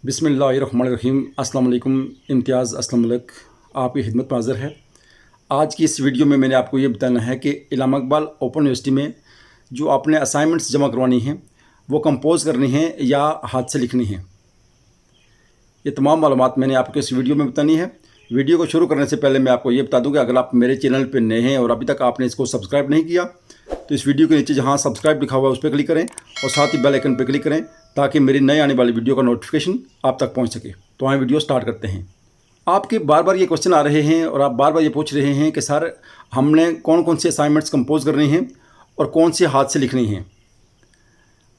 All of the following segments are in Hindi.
बिस्मिल्लाहिर्रहमानिर्रहीम। अस्सलाम वालेकुम। इम्तियाज़ असलम मलिक आपकी खिदमत में हाज़िर है। आज की इस वीडियो में मैंने आपको ये बताना है कि इलामा इकबाल ओपन यूनिवर्सिटी में जो आपने असाइनमेंट्स जमा करवानी हैं वो कंपोज़ करनी हैं या हाथ से लिखनी हैं। ये तमाम मालूमात मैंने आपको इस वीडियो में बतानी है। वीडियो को शुरू करने से पहले मैं आपको ये बता दूँ कि अगर आप मेरे चैनल पर नए हैं और अभी तक आपने इसको सब्सक्राइब नहीं किया तो इस वीडियो के नीचे जहाँ सब्सक्राइब लिखा हुआ है उस पर क्लिक करें और साथ ही बेल आइकन पर क्लिक करें ताकि मेरी नए आने वाली वीडियो का नोटिफिकेशन आप तक पहुंच सके। तो आए वीडियो स्टार्ट करते हैं। आपके बार बार ये क्वेश्चन आ रहे हैं और आप बार बार ये पूछ रहे हैं कि सर हमने कौन कौन से असाइनमेंट्स कंपोज करनी हैं और कौन से हाथ से लिखनी हैं।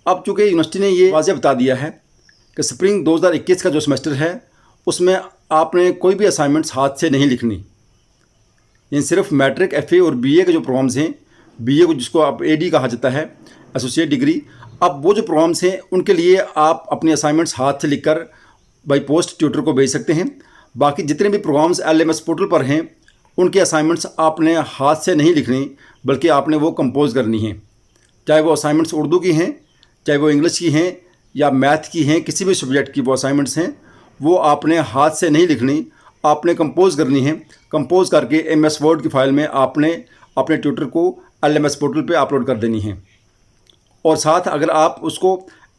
अब चूँकि यूनिवर्सिटी ने ये वाज़ेह बता दिया है कि स्प्रिंग 2021 का जो सेमेस्टर है उसमें आपने कोई भी असाइनमेंट्स हाथ से नहीं लिखनी। इन सिर्फ मैट्रिक, FA और BA के जो प्रोग्राम्स हैं, BA को जिसको आप AD कहा जाता है, एसोसिएट डिग्री, अब वो जो प्रोग्राम्स हैं उनके लिए आप अपने असाइनमेंट्स हाथ से लिखकर बाई पोस्ट ट्यूटर को भेज सकते हैं। बाकी जितने भी प्रोग्राम्स LMS पोर्टल पर हैं उनके असाइनमेंट्स आपने हाथ से नहीं लिखनी बल्कि आपने वो कंपोज करनी हैं। चाहे वो असाइनमेंट्स उर्दू की हैं, चाहे वो इंग्लिश की हैं या मैथ की हैं, किसी भी सब्जेक्ट की वो असाइनमेंट्स हैं वो आपने हाथ से नहीं लिखनी, आपने कंपोज करनी है। कंपोज करके MS वर्ड की फ़ाइल में आपने अपने ट्यूटर को LMS पोर्टल पे अपलोड कर देनी है। और साथ अगर आप उसको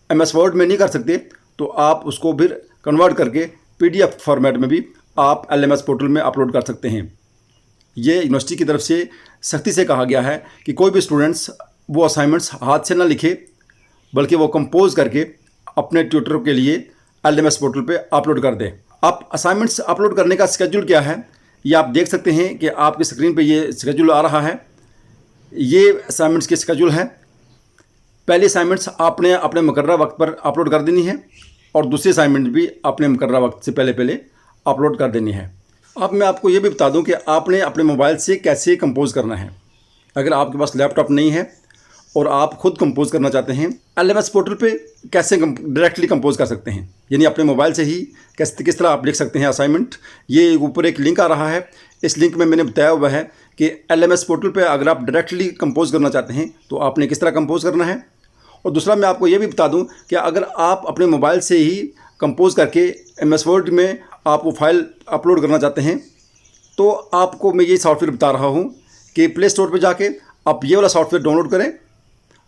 MS वर्ड में नहीं कर सकते तो आप उसको फिर कन्वर्ट करके PDF फॉर्मेट में भी आप LMS पोर्टल में अपलोड कर सकते हैं। ये यूनिवर्सिटी की तरफ से सख्ती से कहा गया है कि कोई भी स्टूडेंट्स वो असाइनमेंट्स हाथ से ना लिखे बल्कि वो कंपोज करके अपने ट्यूटर के लिए LMS पोर्टल पे अपलोड कर दें। आप असाइनमेंट्स अपलोड करने का स्केड्यूल क्या है ये आप देख सकते हैं कि आपकी स्क्रीन पे ये स्केड्यूल आ रहा है। ये असाइनमेंट्स के स्केड्यूल है। पहली असाइनमेंट्स आपने अपने मुकर्रर वक्त पर अपलोड कर देनी है और दूसरी असाइनमेंट भी अपने मुकर्रर वक्त से पहले अपलोड कर देनी है। अब मैं आपको ये भी बता दूं कि आपने अपने मोबाइल से कैसे कंपोज करना है। अगर आपके पास लैपटॉप नहीं है और आप खुद कंपोज करना चाहते हैं, LMS पोर्टल पे कैसे डायरेक्टली कंपोज कर सकते हैं, यानी अपने मोबाइल से ही किस तरह आप लिख सकते हैं असाइनमेंट। ये ऊपर एक लिंक आ रहा है, इस लिंक में मैंने बताया हुआ है कि LMS पोर्टल पे अगर आप डायरेक्टली कंपोज करना चाहते हैं तो आपने किस तरह कंपोज करना है। और दूसरा मैं आपको ये भी बता दूं कि अगर आप अपने मोबाइल से ही कंपोज करके MS वर्ड में आप वो फाइल अपलोड करना चाहते हैं तो आपको मैं ये सॉफ्टवेयर बता रहा हूँ कि प्ले स्टोर पर जाके आप ये वाला सॉफ्टवेयर डाउनलोड करें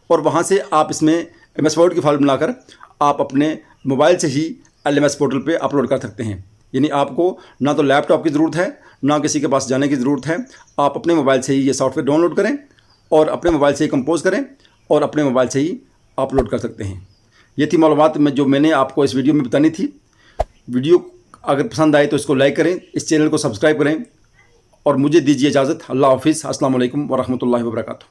और वहाँ से आप इसमें MS वर्ड की फाइल बनाकर आप अपने मोबाइल से ही LMS पोर्टल पे अपलोड कर सकते हैं। यानी आपको ना तो लैपटॉप की ज़रूरत है ना किसी के पास जाने की ज़रूरत है। आप अपने मोबाइल से ही ये सॉफ्टवेयर डाउनलोड करें और अपने मोबाइल से ही कंपोज करें और अपने मोबाइल से ही अपलोड कर सकते हैं। ये थी मालूमात जो मैंने आपको इस वीडियो में बतानी थी। वीडियो अगर पसंद आए तो इसको लाइक करें, इस चैनल को सब्सक्राइब करें और मुझे दीजिए इजाज़त। अल्लाह हाफिज़। अस्सलाम वालेकुम व रहमतुल्लाहि व बरकातुहू।